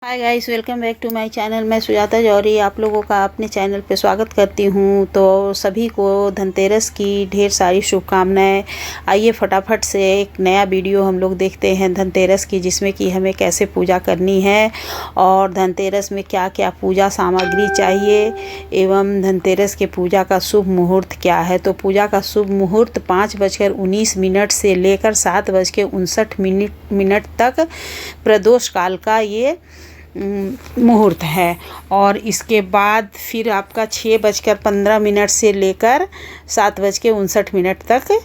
Hi guys, welcome back to my channel. मैं सुजाता जौहरी आप लोगों का अपने चैनल पे स्वागत करती हूँ। तो सभी को धनतेरस की ढेर सारी शुभकामनाएं। आइए फटाफट से एक नया वीडियो हम लोग देखते हैं धनतेरस की, जिसमें कि हमें कैसे पूजा करनी है और धनतेरस में क्या क्या पूजा सामग्री चाहिए एवं धनतेरस के पूजा का शुभ मुहूर्त क्या है। तो पूजा का शुभ मुहूर्त 5:19 से लेकर 7:59 तक प्रदोष काल का ये मुहूर्त है। और इसके बाद फिर आपका 6:15 से लेकर 7:59 तक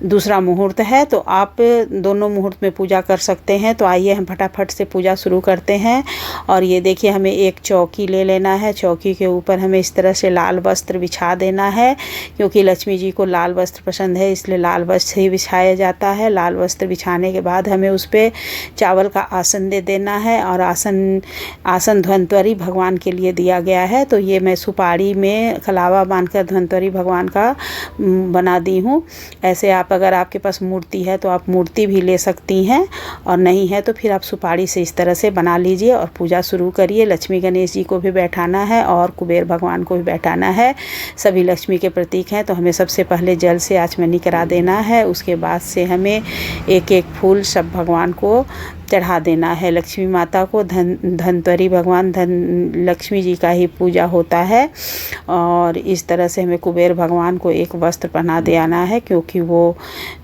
दूसरा मुहूर्त है। तो आप दोनों मुहूर्त में पूजा कर सकते हैं। तो आइए हम फटाफट से पूजा शुरू करते हैं। और ये देखिए, हमें एक चौकी ले लेना है। चौकी के ऊपर हमें इस तरह से लाल वस्त्र बिछा देना है, क्योंकि लक्ष्मी जी को लाल वस्त्र पसंद है, इसलिए लाल वस्त्र ही बिछाया जाता है। लाल वस्त्र बिछाने के बाद हमें उस पर चावल का आसन दे देना है। और आसन धन्वंतरी भगवान के लिए दिया गया है। तो ये मैं सुपारी में खलावा बांधकर धन्वंतरी भगवान का बना दी हूँ। ऐसे आप अगर आपके पास मूर्ति है तो आप मूर्ति भी ले सकती हैं, और नहीं है तो फिर आप सुपारी से इस तरह से बना लीजिए और पूजा शुरू करिए। लक्ष्मी गणेश जी को भी बैठाना है और कुबेर भगवान को भी बैठाना है। सभी लक्ष्मी के प्रतीक हैं। तो हमें सबसे पहले जल से आचमनी करा देना है। उसके बाद से हमें एक एक फूल सब भगवान को चढ़ा देना है। लक्ष्मी माता को धन्वंतरी भगवान लक्ष्मी जी का ही पूजा होता है। और इस तरह से हमें कुबेर भगवान को एक वस्त्र पहना दे आना है, क्योंकि वो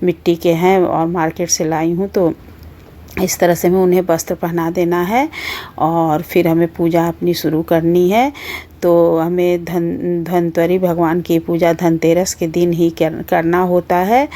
मिट्टी के हैं और मार्केट से लाई हूँ। तो इस तरह से हमें उन्हें वस्त्र पहना देना है और फिर हमें पूजा अपनी शुरू करनी है। तो हमें धन्वंतरी भगवान की पूजा धनतेरस के दिन ही करना होता है।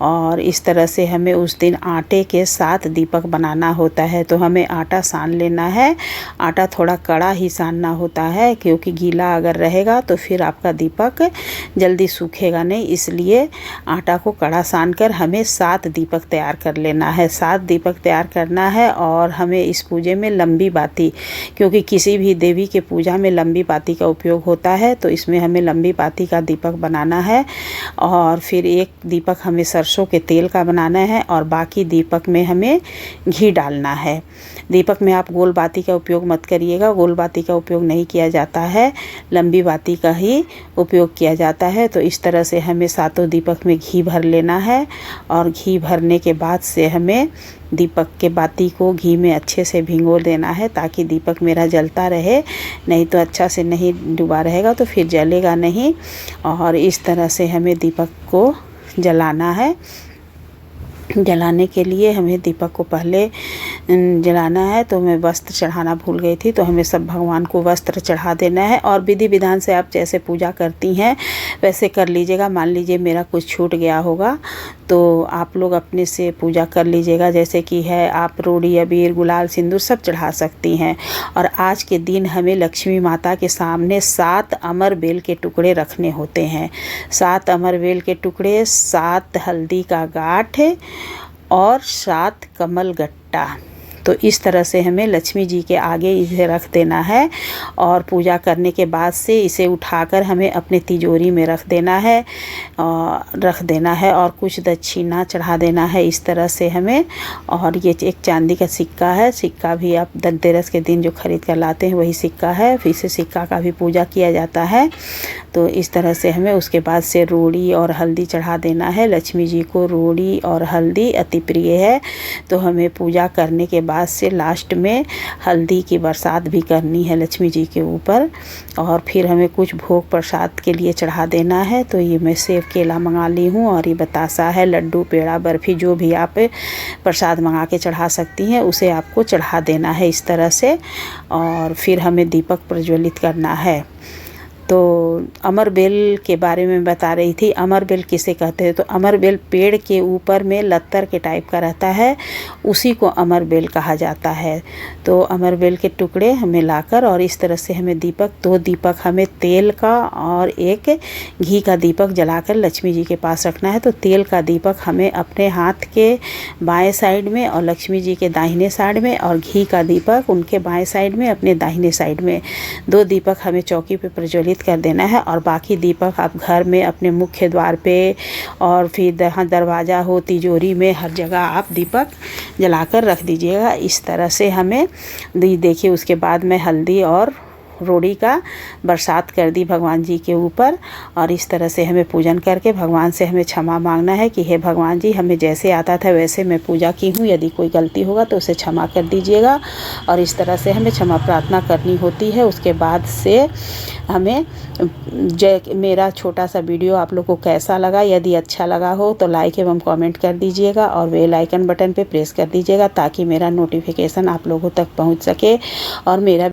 और इस तरह से हमें उस दिन आटे के 7 दीपक बनाना होता है। तो हमें आटा सान लेना है। आटा थोड़ा कड़ा ही सानना होता है, क्योंकि गीला अगर रहेगा तो फिर आपका दीपक जल्दी सूखेगा नहीं। इसलिए आटा को कड़ा सान कर हमें 7 दीपक तैयार कर लेना है। 7 दीपक तैयार करना है। और हमें इस पूजे में लंबी बाती, क्योंकि किसी भी देवी के पूजा में लंबी बाती का उपयोग होता है, तो इसमें हमें लंबी बाती का दीपक बनाना है। और फिर एक दीपक हमें सरसों के तेल का बनाना है और बाकी दीपक में हमें घी डालना है। दीपक में आप गोल बाती का उपयोग मत करिएगा, गोल बाती का उपयोग नहीं किया जाता है, लंबी बाती का ही उपयोग किया जाता है। तो इस तरह से हमें 7 दीपक में घी भर लेना है। और घी भरने के बाद से हमें दीपक के बाती को घी में अच्छे से भिगो देना है, ताकि दीपक मेरा जलता रहे। नहीं तो अच्छा से नहीं डूबा रहेगा तो फिर जलेगा नहीं। और इस तरह से हमें दीपक को जलाना है। जलाने के लिए हमें दीपक को पहले जलाना है। तो मैं वस्त्र चढ़ाना भूल गई थी, तो हमें सब भगवान को वस्त्र चढ़ा देना है। और विधि विधान से आप जैसे पूजा करती हैं वैसे कर लीजिएगा। मान लीजिए मेरा कुछ छूट गया होगा तो आप लोग अपने से पूजा कर लीजिएगा। जैसे कि है, आप रोड़ी, अबीर, गुलाल, सिंदूर सब चढ़ा सकती हैं। और आज के दिन हमें लक्ष्मी माता के सामने 7 अमर बेल के टुकड़े रखने होते हैं। 7 अमर बेल के टुकड़े, 7 हल्दी का गांठ और 7 कमल गट्टा। तो इस तरह से हमें लक्ष्मी जी के आगे इसे रख देना है। और पूजा करने के बाद से इसे उठाकर हमें अपने तिजोरी में रख देना है और कुछ दक्षिणा चढ़ा देना है इस तरह से हमें। और ये एक चांदी का सिक्का है। सिक्का भी आप धनतेरस के दिन जो खरीद कर लाते हैं वही सिक्का है। फिर से सिक्का का भी पूजा किया जाता है। तो इस तरह से हमें उसके बाद से रोड़ी और हल्दी चढ़ा देना है। लक्ष्मी जी को रोड़ी और हल्दी अति प्रिय है। तो हमें पूजा करने के बाद से लास्ट में हल्दी की बरसात भी करनी है लक्ष्मी जी के ऊपर। और फिर हमें कुछ भोग प्रसाद के लिए चढ़ा देना है। तो ये मैं सेब केला मंगा ली हूँ, और ये बतासा है, लड्डू, पेड़ा, बर्फ़ी, जो भी आप प्रसाद मंगा के चढ़ा सकती हैं उसे आपको चढ़ा देना है इस तरह से। और फिर हमें दीपक प्रज्वलित करना है। तो अमर बेल के बारे में बता रही थी। अमर बेल किसे कहते हैं? तो अमर बेल पेड़ के ऊपर में लत्तर के टाइप का रहता है, उसी को अमर बेल कहा जाता है। तो अमर बेल के टुकड़े हमें लाकर, और इस तरह से हमें दीपक, 2 दीपक हमें तेल का और एक घी का दीपक जलाकर लक्ष्मी जी के पास रखना है। तो तेल का दीपक हमें अपने हाथ के बाएं साइड में और लक्ष्मी जी के दाहिने साइड में, और घी का दीपक उनके बाएं साइड में, अपने दाहिने साइड में। 2 दीपक हमें चौकी पे प्रज्वलित कर देना है। और बाकी दीपक आप घर में अपने मुख्य द्वार पे और फिर जहाँ दरवाज़ा हो, तिजोरी में, हर जगह आप दीपक जलाकर रख दीजिएगा। इस तरह से हमें देखिए उसके बाद मैं हल्दी और रोड़ी का बरसात कर दी भगवान जी के ऊपर। और इस तरह से हमें पूजन करके भगवान से हमें क्षमा मांगना है कि हे भगवान जी, हमें जैसे आता था वैसे मैं पूजा की हूँ, यदि कोई गलती होगा तो उसे क्षमा कर दीजिएगा। और इस तरह से हमें क्षमा प्रार्थना करनी होती है। उसके बाद से हमें मेरा छोटा सा वीडियो आप लोग को कैसा लगा, यदि अच्छा लगा हो तो लाइक एवं कमेंट कर दीजिएगा और बेल आइकन बटन पे प्रेस कर दीजिएगा ताकि मेरा नोटिफिकेशन आप लोगों तक पहुंच सके और मेरा